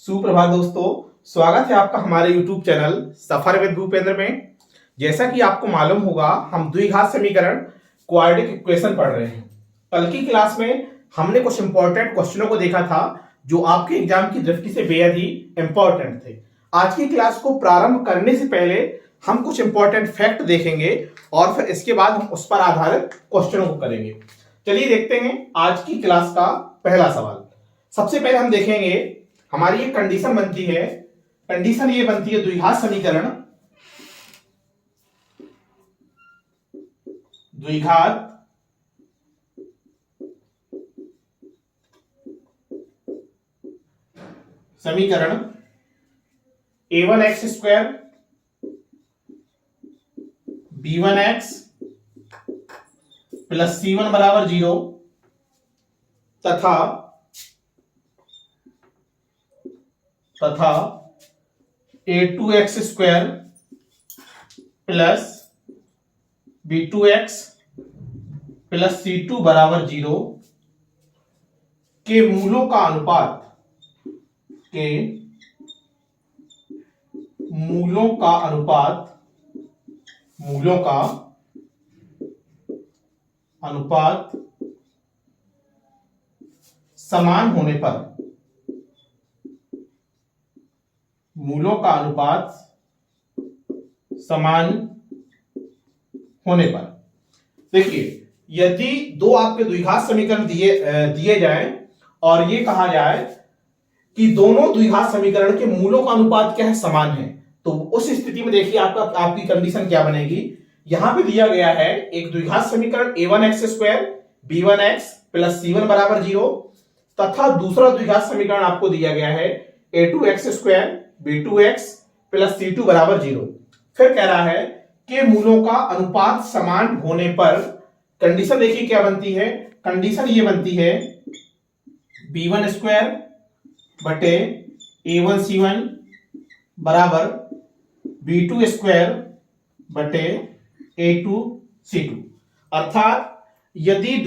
सुप्रभात दोस्तों, स्वागत है आपका हमारे YouTube channel suffer with Bhupendra में। जैसा कि आपको मालूम होगा, हम द्विघात समीकरण क्वाड्रेटिक इक्वेशन पढ़ रहे हैं। कल की क्लास में हमने कुछ इंपॉर्टेंट क्वेश्चनों को देखा था जो आपके एग्जाम की दृष्टि से बेहद ही इंपॉर्टेंट थे। आज की क्लास को प्रारंभ करने से पहले हम कुछ इंपॉर्टेंट फैक्ट देखेंगे और फिर इसके बाद हम उस पर आधारित क्वेश्चनों को करेंगे। चलिए देखते हैं आज की क्लास का पहला सवाल। सबसे पहले हम देखेंगे, हमारी एक कंडीशन बनती है। कंडीशन ये बनती है द्विघात समीकरण a1x square b1x plus c1 बराबर 0 तथा a2x square plus b2x plus c2 बराबर 0 के मूलों का अनुपात समान होने पर देखिए, यदि दो आपके द्विघात समीकरण दिए जाएं और ये कहा जाए कि दोनों द्विघात समीकरण के मूलों का अनुपात क्या है, समान है, तो उस स्थिति में देखिए आपकी कंडीशन क्या बनेगी। यहां पे दिया गया है एक द्विघात समीकरण a1x square b1x plus c1 बराबर 0 तथा दूसरा द्विघात समीकरण आपको दिया गया है a2x square b2x plus c2 बराबर 0। फिर कह रहा है कि मूलों का अनुपात समान होने पर कंडीशन देखिए क्या बनती है। कंडीशन ये बनती है b1 स्क्वायर बटे a1c1 बराबर b2 स्क्वायर बटे a2c2। अर्थात यदि दो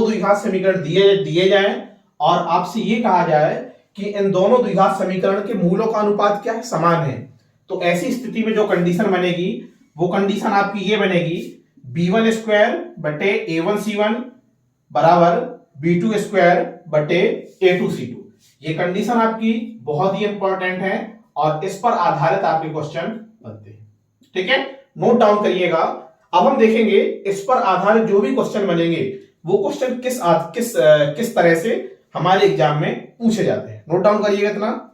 द्विघात समीकरण दिए जाएं और आपसे ये कहा जाए कि इन दोनों द्विघात समीकरण के मूलों का अनुपात क्या है, समान है, तो ऐसी स्थिति में जो कंडीशन बनेगी वो कंडीशन आपकी ये बनेगी b1 स्क्वायर बटे a1c1 बराबर b2 स्क्वायर बटे a2c2। ये कंडीशन आपकी बहुत ही इंपॉर्टेंट है और इस पर आधारित आपके क्वेश्चन बनते हैं। ठीक है, नोट डाउन करिएगा। अब हम देखेंगे इस पर आधारित जो भी क्वेश्चन बनेंगे वो क्वेश्चन किस तरह से हमारे एग्जाम में पूछे जाते हैं। नोट डाउन करिएगा इतना।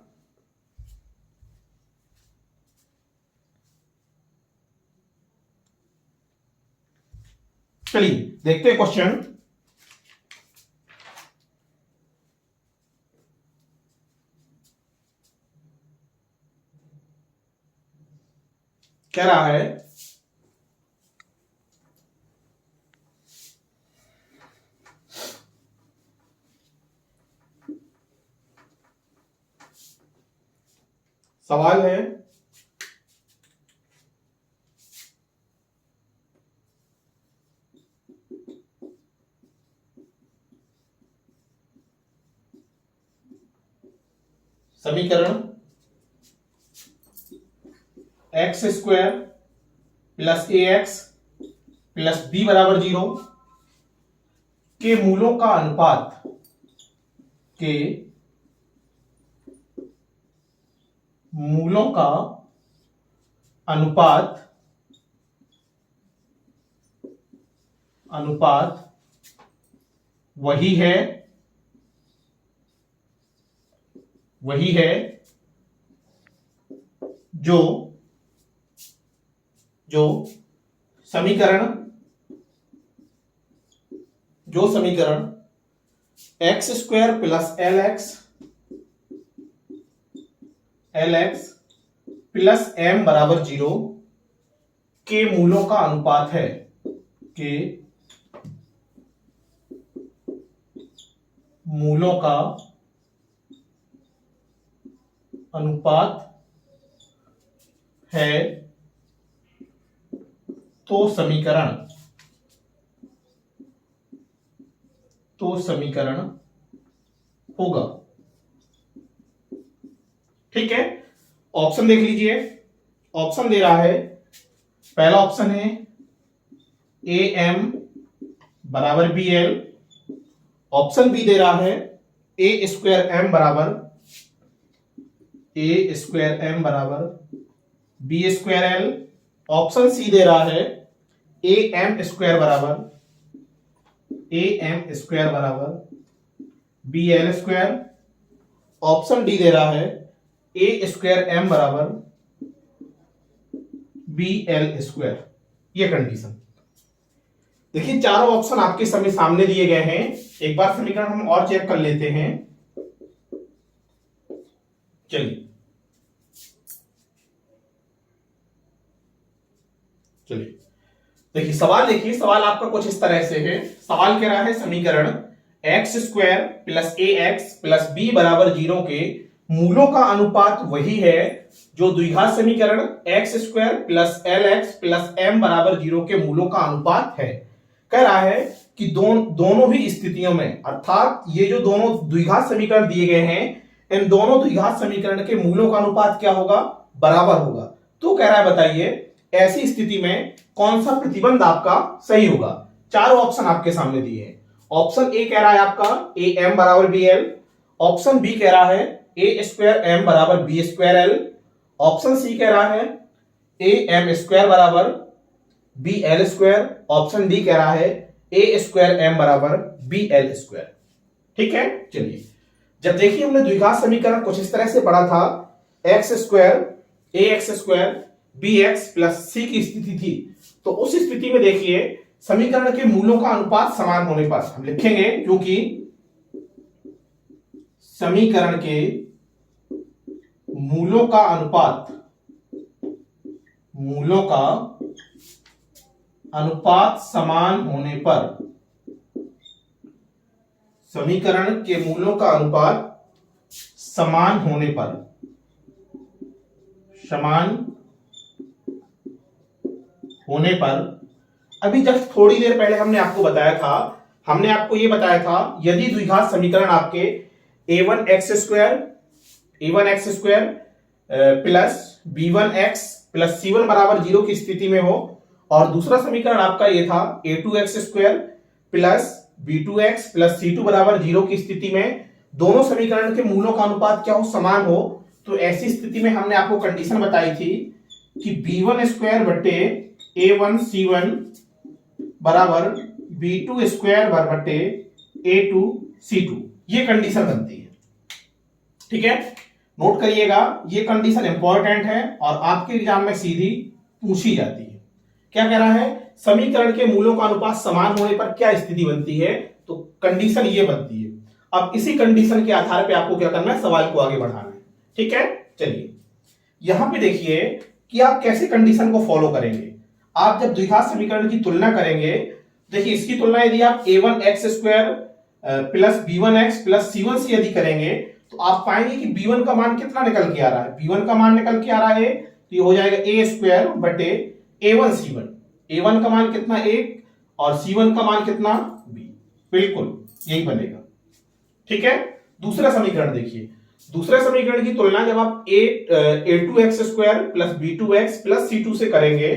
चलिए देखते हैं क्वेश्चन। कह रहा है सवाल है समीकरण एक्स स्क्वायर प्लस ए एक्स प्लस बी बराबर 0 के मूलों का अनुपात वही है जो समीकरण X square plus L X plus M बराबर 0 के मूलों का अनुपात है तो समीकरण होगा। ठीक है, ऑप्शन देख लीजिए। ऑप्शन दे रहा है, पहला ऑप्शन है ए एम बराबर बी एल। ऑप्शन बी दे रहा है ए स्क्वायर एम बराबर B square L. Option C दे रहा है ए एम स्क्वायर बराबर B L square. Option D दे रहा है ए स्क्वायर एम बराबर बी एल स्क्वायर। ये कंडीशन देखिए, चारों ऑप्शन आपके सामने दिए गए हैं। एक बार समीकरण हम और चेक कर लेते हैं। चलिए देखिए सवाल, देखिए सवाल आपका कुछ इस तरह से है। सवाल कह रहा है समीकरण एक्स स्क्वायर प्लस ए एक्स प्लस बी बराबर 0 के मूलों का अनुपात वही है जो द्विघात समीकरण X square plus L X plus M बराबर 0 के मूलों का अनुपात है। कह रहा है कि दोनों ही स्थितियों में, अर्थात ये जो दोनों द्विघात समीकरण दिए गए हैं, इन दोनों द्विघात समीकरण के मूलों का अनुपात क्या होगा? बराबर होगा। तो कह रहा है बताइए ऐसी स्थिति में कौन सा प्रतिबंध आपका सही होगा? चारों ऑप्शन आपके सामने दिए हैं। ऑप्शन ए कह रहा है आपका ए एम बराबर बी एल। ऑप्शन बी कह रहा है ए स्क्वायर एम बराबर B square L. Option C कह रहा है ए एम स्क्वायर बराबर B L square. Option D कह रहा है ए स्क्वायर एम बराबर बी एल स्क्वायर। ठीक है, चलिए जब देखिए हमने द्विघात समीकरण कुछ इस तरह से पढ़ा था, X square A X square B X plus C की स्थिति थी। तो उस स्थिति में देखिए समीकरण के मूलों का अनुपात समान होने पर हम लिखेंगे, क्योंकि समीकरण के मूलों का अनुपात समान होने पर, समीकरण के मूलों का अनुपात समान होने पर अभी जब थोड़ी देर पहले हमने आपको बताया था, हमने आपको यह बताया था यदि द्विघात समीकरण आपके a1 x square plus b1 x plus c1 बराबर 0 की स्थिति में हो, और दूसरा समीकरण आपका ये था a2 x square plus b2 x plus c2 बराबर 0 की स्थिति में दोनों समीकरण के मूलों का अनुपात क्या हो? समान हो। तो ऐसी स्थिति में हमने आपको कंडीशन बताई थी कि b1 स्क्वायर बटे a1 c1 बराबर b2 स्क्वायर बटे a2 c2, ये कंडीशन बनती है। ठीक है, नोट करिएगा, ये कंडीशन इंपॉर्टेंट है और आपके एग्जाम में सीधी पूछी जाती है। क्या कह रहा है? समीकरण के मूलों का अनुपात समान होने पर क्या स्थिति बनती है? तो कंडीशन ये बनती है। अब इसी कंडीशन के आधार पे आपको क्या करना है? सवाल को आगे बढ़ाना है। ठीक है, चलिए यहां पे देखिए कि आप कैसे कंडीशन को फॉलो करेंगे। आप जब द्विघात समीकरण की तुलना करेंगे, देखिए इसकी तुलना यदि आप a1 x square plus b1 x plus c1 से यदि करेंगे तो आप पाएंगे कि b1 का मान कितना निकल के आ रहा है? b1 का मान निकल के आ रहा है, तो ये हो जाएगा a स्क्वायर बटे a1 c1। a1 का मान कितना? 1, और c1 का मान कितना? b। बिल्कुल यही बनेगा। ठीक है, दूसरा समीकरण देखिए। दूसरे समीकरण की तुलना जब आप a2 x square plus b2 x plus c2 से करेंगे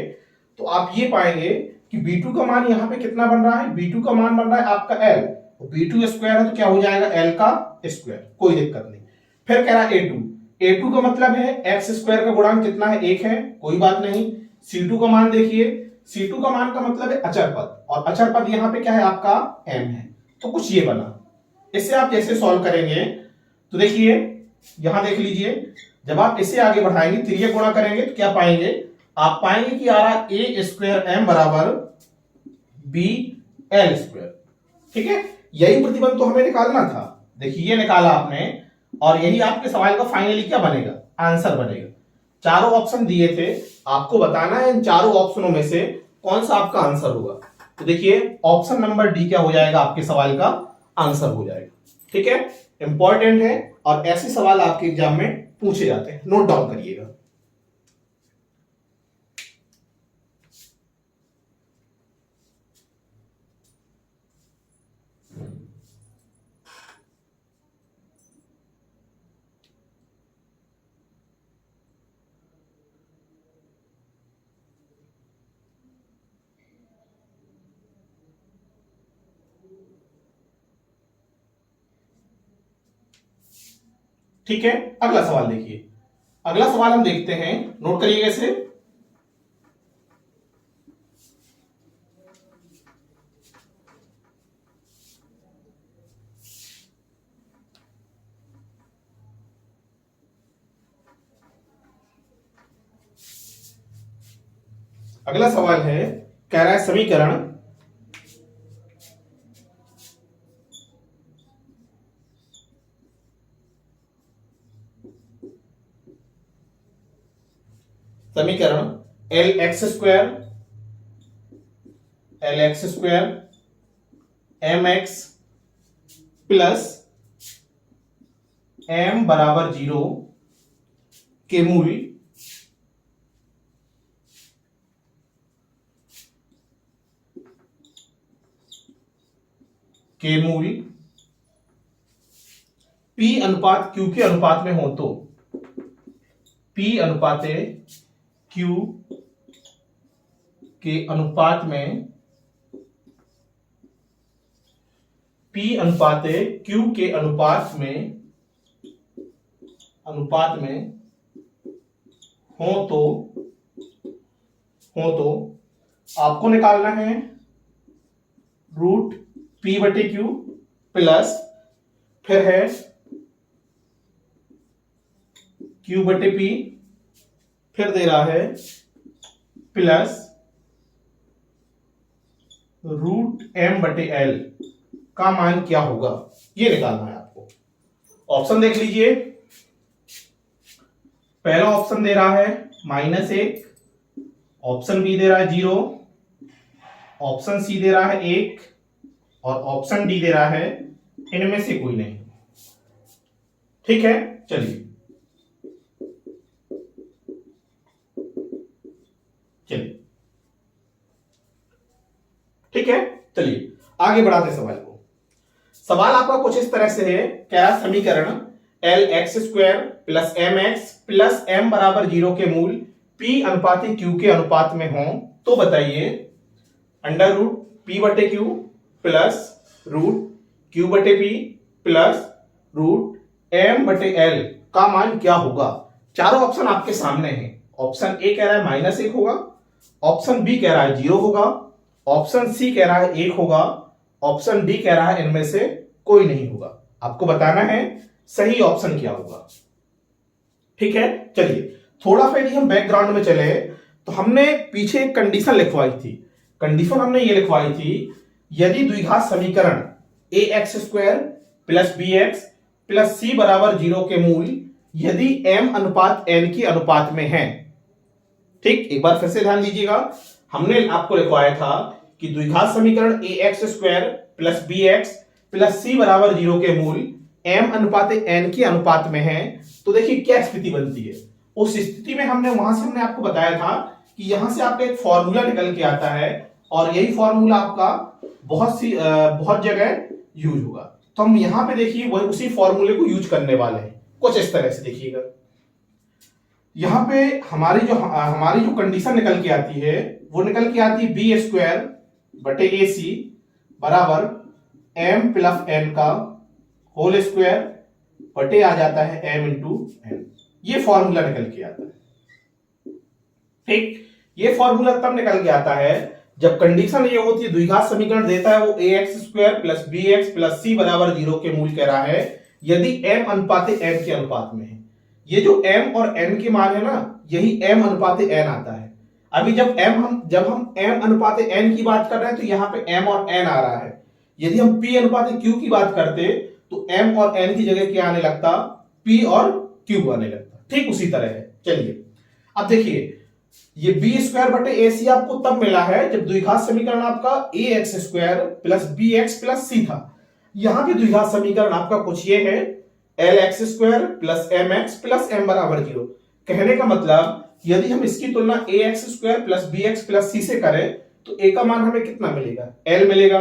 तो आप ये पाएंगे कि b2 का मान यहां पे कितना बन रहा है? b2 का मान बन रहा है आपका l, b2 स्क्वायर है तो क्या हो जाएगा? l का स्क्वायर, कोई दिक्कत नहीं। फिर कह रहा है a2 का मतलब है एक्स स्क्वायर का गुणांक कितना है? 1 है, कोई बात नहीं। c2 का मान देखिए, c2 का मान का मतलब है अचर पद, और अचर पद यहां पे क्या है? आपका m है। तो कुछ ये बना। इससे आप जैसे सॉल्व करेंगे तो देखिए यहां देख लीजिए, जब आप इसे आगे बढ़ाएंगे, तिर्यक गुणा करेंगे तो क्या पाएंगे? आप पाएंगे कि आ रहा ए स्क्वायर एम बराबर बी एल स्क्वायर। ठीक है, यही प्रतिबंध तो हमें निकालना था। देखिए ये निकाला आपने, और यही आपके सवाल का फाइनली क्या बनेगा? आंसर बनेगा। चारों ऑप्शन दिए थे, आपको बताना है इन चारों ऑप्शनों में से कौन सा आपका आंसर होगा। तो देखिए ऑप्शन नंबर डी क्या हो जाएगा? आपके सवाल का आंसर हो जाएगा। ठीक है, इंपॉर्टेंट है और ऐसे सवाल आपके एग्जाम में पूछे जाते हैं, नोट डाउन करिएगा। ठीक है, अगला सवाल देखिए। अगला सवाल हम देखते हैं, नोट करिएगा इसे। अगला सवाल है, कह रहा है समीकरण L X square M X plus M बराबर 0 के मूल P अनुपात Q के अनुपात में हो तो P अनुपात Q के अनुपात में P अनुपात Q के अनुपात में हो तो आपको निकालना है रूट P बटे Q प्लस फिर है Q बटे P, फिर दे रहा है प्लस रूट M बटे L का मान क्या होगा, ये निकालना है आपको। ऑप्शन देख लीजिए। पहला ऑप्शन दे रहा है -1, ऑप्शन बी दे रहा है 0, ऑप्शन सी दे रहा है 1 और ऑप्शन डी दे रहा है इनमें से कोई नहीं। ठीक है, चलिए ठीक है, चलिए आगे बढ़ाते हैं सवाल को। सवाल आपका कुछ इस तरह से है, क्या समीकरण L X square plus M X plus M बराबर 0 के मूल P अनुपात Q के अनुपात में हो तो बताइए अंडर रूट P बटे Q प्लस रूट Q बटे P प्लस रूट M बटे L का मान क्या होगा। चारों ऑप्शन आपके सामने हैं। ऑप्शन ए कह रहा है -1 होगा, ऑप्शन बी कह रहा है 0 होगा, ऑप्शन सी कह रहा है 1 होगा, ऑप्शन डी कह रहा है इनमें से कोई नहीं होगा। आपको बताना है सही ऑप्शन क्या होगा। ठीक है, चलिए थोड़ा सा यदि हम बैकग्राउंड में चले तो हमने पीछे एक कंडीशन लिखवाई थी। कंडीशन हमने ये लिखवाई थी, यदि द्विघात समीकरण A X square plus B X plus C बराबर 0 के मूल यदि m अनुपात n की अनुपात में है। ठीक, एक बार फिर से ध्यान दीजिएगा। हमने आपको लिखवाया था कि द्विघात समीकरण A X square plus B X plus C बराबर 0 के मूल m अनुपात n की अनुपात में है। तो देखिए क्या स्थिति बनती है। उस स्थिति में वहां से हमने आपको बताया था कि यहां से आपका एक फॉर्मूला निकल के आता है और यही फॉर्मूला आपका बहुत जगह यूज होगा। तो हम यहां पे देखिए वही उसी फॉर्मूले को यूज करने वाले हैं। कुछ इस तरह से देखिएगा, यहां पे हमारी जो कंडीशन निकल के आती है वो निकल के आती है बी स्क्वायर बटे ए सी बराबर एम प्लस एन का होल स्क्वायर बटे आ जाता है एम इंटू एन। ये फॉर्मूला निकल के आता है। ठीक, ये फॉर्मूला तब निकल के आता है जब कंडीशन ये होती है द्विघात समीकरण देता है वो A X square plus B X plus C बराबर 0 के मूल कह रहा है यदि m अनुपात n के अनुपात में है। ये जो m और n के मान है ना, यही m अनुपात n आता है। अभी जब हम m अनुपात n की बात कर रहे हैं तो यहाँ पे m और n आ रहा है। यदि हम p अनुपात q की बात करते तो m और n की जगह क्या आने लगता, p और q आने लगता। ठीक उसी तरह है। चलिए अब देखिए ये बी स्क्वायर बटे ए सी आपको तब मिला है जब द्विघात समीकरण आपका A X square plus B X plus C था। यहां पे द्विघात समीकरण आपका कुछ ये है L X square plus M X plus M बराबर 0। कहने का मतलब यदि हम इसकी तुलना A X square plus B X plus C से करें तो ए का मान हमें कितना मिलेगा, एल मिलेगा,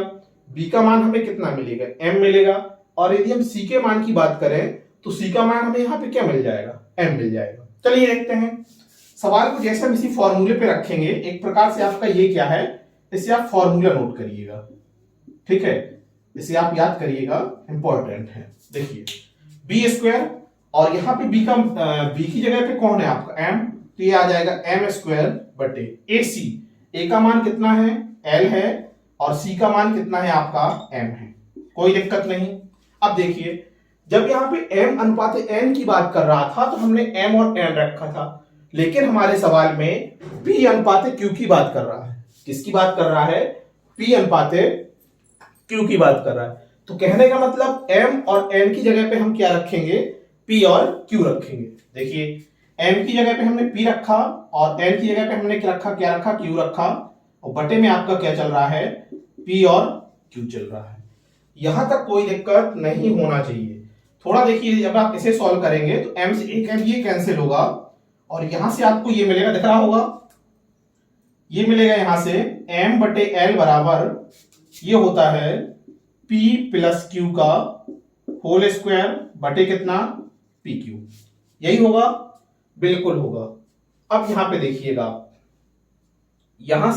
बी का मान हमें कितना मिलेगा, एम मिलेगा, और यदि हम सी के मान की बात करें तो सी का मान हमें यहाँ पे क्या मिल जाएगा, एम मिल जाएगा। चलिए देखते हैं सवाल को। जैसे हम इसी फॉर्मूले पे रखेंगे, एक प्रकार से आपका ये क्या है, इसे आप फॉर्मूला नोट करिएगा। ठीक है, इसे आप याद करिएगा, इंपॉर्टेंट है। देखिए बी स्क्वायर और यहाँ पे b की जगह पे कौन है आपका m, तो ये आ जाएगा m स्क्वायर बटे ac। a का मान कितना है, l है, और c का मान कितना है आपका m है, कोई दिक्कत नहीं। अब देखिए जब यहाँ पे m अनुपात n की बात कर रहा था तो हमने m और n रखा था, लेकिन हमारे सवाल में p अनुपात q की बात कर रहा है। किसकी बात कर रहा है, p अनुपात q की बात कर रहा है। तो कहने का मतलब m और n की जगह पे हम क्या रखेंगे, p और q रखेंगे। देखिए m की जगह पे हमने p रखा और n की जगह पे हमने क्या रखा q रखा, और बटे में आपका क्या चल रहा है, p और q चल रहा है। यहां तक कोई दिक्कत नहीं होना चाहिए। थोड़ा देखिए जब आप इसे सॉल्व करेंगे तो m से एक m ये कैंसिल होगा और यहां से आपको ये मिलेगा, दिख रहा होगा, ये मिलेगा यहां से m बटे l बराबर ये होता है p प्लस q का होल स्क्वायर बटे कितना, pq। यही होगा, बिल्कुल होगा। अब यहां पे देखिएगा, यहां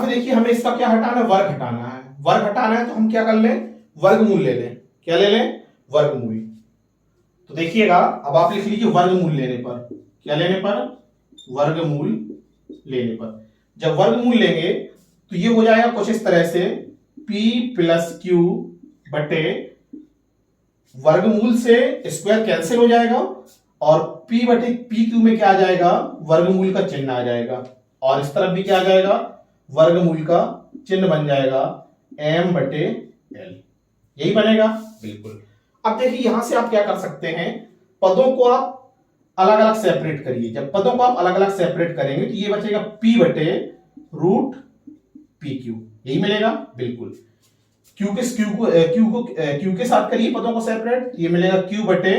पे देखिए हमें इसका क्या हटाना है, वर्ग हटाना है। वर्ग हटाना है तो हम क्या कर लें, वर्गमूल ले लें। क्या ले लें, वर्गमूल। तो देखिएगा अब आप लिख लीजिए वर्गमूल लेने पर, क्या लेने पर, वर्गमूल लेने पर। जब वर्गमूल लेंगे तो ये हो जाएगा कुछ इस तरह से, p प्लस q बटे वर्गमूल से स्क्वायर कैंसिल हो जाएगा और p बटे पी क्यू में क्या आ जाएगा, वर्गमूल का चिन्ह आ जाएगा, और इस तरफ भी क्या आ जाएगा, वर्गमूल का चिन्ह बन जाएगा m बटे l। यही बनेगा, बिल्कुल। अब देखिए यहां से आप क्या कर सकते हैं, पदों को आप अलग अलग सेपरेट करिए। जब पदों को आप अलग अलग सेपरेट करेंगे तो ये बचेगा p बटे रूट पी क्यू, यही मिलेगा, बिल्कुल। क्यू के साथ करिए पदों को सेपरेट, ये मिलेगा q बटे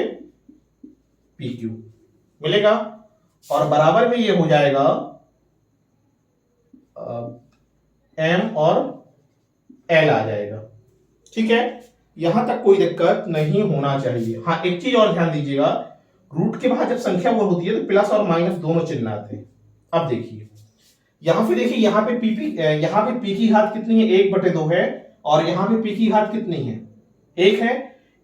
पी क्यू मिलेगा, और बराबर में ये हो जाएगा m और l आ जाएगा। ठीक है, यहां तक कोई दिक्कत नहीं होना चाहिए। हाँ एक चीज और ध्यान दीजिएगा, रूट के बाद जब संख्या वो होती है तो प्लस और माइनस दोनों चिन्ह आते हैं। अब देखिए यहां पे देखिए, यहाँ पे p की घात कितनी है, 1/2 है, और यहाँ पे p की घात कितनी है, 1 है।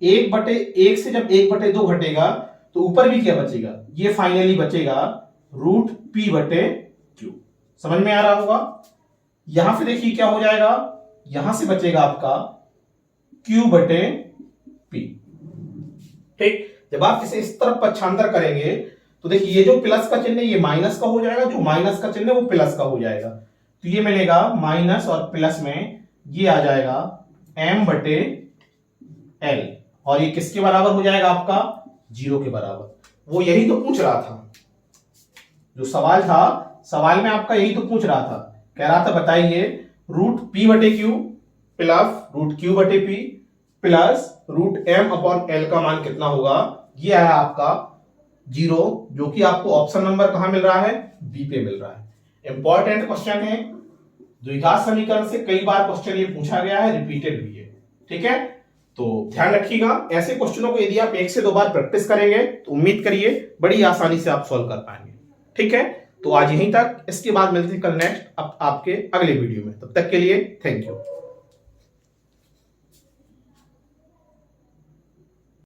1/1 से जब 1/2 घटेगा तो ऊपर भी क्या बचेगा, ये फाइनली बचेगा रूट p बटे q। समझ में आ रहा होगा। यहां पे देखिए क्या हो जाएगा, यहां से बचेगा आपका q बटे p। ठीक, जब आप इसे इस तरफ पक्षांतर करेंगे तो देखिए ये जो प्लस का चिन्ह है ये माइनस का हो जाएगा, जो माइनस का चिन्ह है वो प्लस का हो जाएगा। तो ये मिलेगा माइनस और प्लस में ये आ जाएगा m बटे l, और ये किसके बराबर हो जाएगा आपका, 0 के बराबर। वो यही तो पूछ रहा था, जो सवाल था, सवाल में आपका यही तो पूछ रहा था। कह रहा था बताइए रूट p बटे q प्लस रूट q बटे p plus root m upon l का मान कितना होगा। ये आया आपका 0, जो कि आपको ऑप्शन नंबर कहां मिल रहा है, बी पे मिल रहा है। इंपॉर्टेंट क्वेश्चन है, द्विघात समीकरण से कई बार क्वेश्चन ये पूछा गया है, रिपीटेड भी है। ठीक है, तो ध्यान रखिएगा, ऐसे क्वेश्चनों को यदि आप 1 से 2 बार प्रैक्टिस करेंगे तो उम्मीद करिए बड़ी आसानी से आप सॉल्व कर पाएंगे। ठीक है, तो आज यहीं तक, इसके बाद मिलते हैं कल नेक्स्ट आपके अगले वीडियो में। तब तक के लिए थैंक यू।